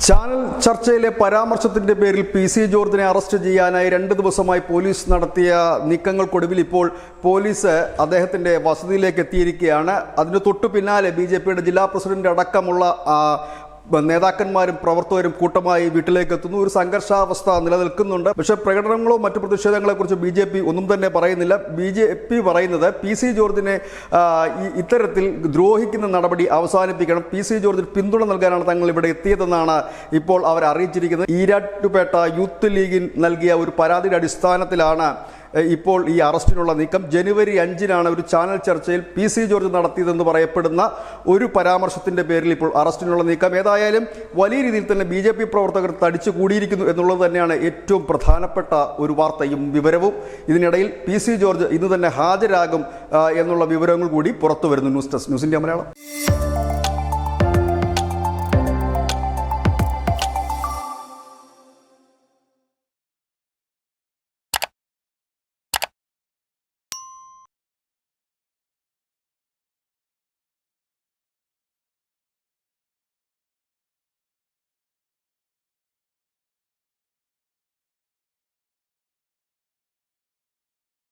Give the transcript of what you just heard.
Channel ചർച്ചയിലെ പരാമർശത്തിന്റെ പേരിൽ PC. ജോർജിനെ arrest ചെയ്യാനായി 2 ദിവസമായി പോലീസ് നടത്തിയ നീക്കങ്ങൾക്കൊടുവിൽ ഇപ്പോൾ പോലീസ് അദ്ദേഹത്തിന്റെ വസതിയിലേക്ക് എത്തിയിരിക്കുകയാണ്. അതിന് തൊട്ടു പിന്നാലെ ബി.ജെ.പിയുടെ ജില്ലാ പ്രസിഡന്റ് അടക്കമുള്ള നേതാക്കന്മാരും പ്രവർത്തകരും കൂട്ടമായി വീട്ടിലേക്ക് എത്തുന്നു. ഒരു സംഘർഷാവസ്ഥ നിലനിൽക്കുന്നുണ്ട്. പക്ഷേ പ്രകടനങ്ങളോ മറ്റു പ്രതിഷേധങ്ങളെക്കുറിച്ച് ബി.ജെ.പി ഒന്നും തന്നെ പറയുന്നില്ല. ബി.ജെ.പി പറയുന്നത് പി.സി. ജോർജിനെ ഇത്തരത്തിൽ ദ്രോഹിക്കുന്ന നടപടി അവസാനിപ്പിക്കണം, പി.സി. ജോർജിന് പിന്തുണ നൽകാനാണ് തങ്ങൾ ഇവിടെ എത്തിയതെന്നാണ് ഇപ്പോൾ അവർ അറിയിച്ചിരിക്കുന്നത്. ഈരാറ്റുപേട്ട യൂത്ത് ലീഗിൽ നൽകിയ ഒരു പരാതിയുടെ അടിസ്ഥാനത്തിലാണ് ഇപ്പോൾ ഈ അറസ്റ്റിനുള്ള നീക്കം. ജനുവരി 5-നാണ് ഒരു ചാനൽ ചർച്ചയിൽ പി.സി. ജോർജ് നടത്തിയതെന്ന് പറയപ്പെടുന്ന ഒരു പരാമർശത്തിന്റെ പേരിൽ ഇപ്പോൾ അറസ്റ്റിനുള്ള നീക്കം. ഏതായാലും വലിയ രീതിയിൽ തന്നെ ബി.ജെ.പി പ്രവർത്തകർ തടിച്ചു കൂടിയിരിക്കുന്നു എന്നുള്ളത് തന്നെയാണ് ഏറ്റവും പ്രധാനപ്പെട്ട ഒരു വാർത്തയും വിവരവും. ഇതിനിടയിൽ പി.സി. ജോർജ് ഇന്ന് തന്നെ ഹാജരാകും എന്നുള്ള വിവരങ്ങൾ കൂടി പുറത്തു വരുന്നു. News desk, news India Malayalam.